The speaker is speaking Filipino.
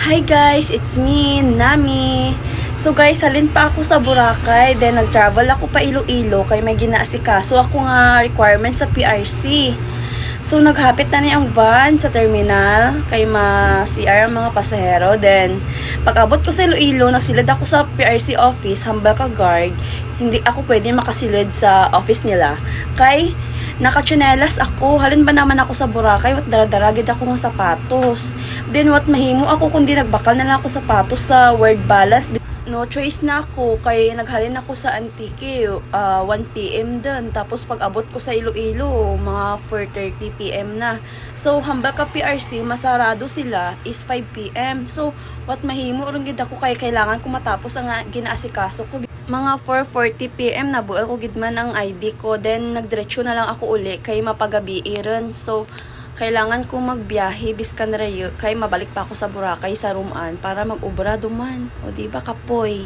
Hi guys, it's me, Nami. So guys, halin pa ako sa Boracay, then nag-travel ako pa Iloilo kay may ginaasikaso ako nga requirement sa PRC. So naghapit na niya ang van sa terminal kay ma-CR ang mga pasahero. Then pag abot ko sa Iloilo, nagsilid ako sa PRC office, hambal ka guard. Hindi ako pwede makasilid sa office nila. Kay nakatsinelas ako, halin ba naman ako sa Boracay, wat daradaragid ako ng sapatos. Then what mahimo ako kundi nagbakal na lang ako sapatos sa Word Balas. No choice na ako, kay naghalin ako sa Antique, 1 p.m. dun. Tapos pag abot ko sa Iloilo, mga 4:30 p.m. na. So, hambal ka PRC, masarado sila is 5 p.m. So, what mahimo, rin gid ako kay kailangan ko matapos ang ginaasikaso ko. Mga 4:40 p.m. nabuel ko gidman ang ID ko. Then, nagdiretso na lang ako uli kay mapagabi ron. So, kailangan ko magbiyahe biskan rayo kay mabalik pa ako sa Boracay sa Rumaan para mag-ubra duman. O di ba kapoy?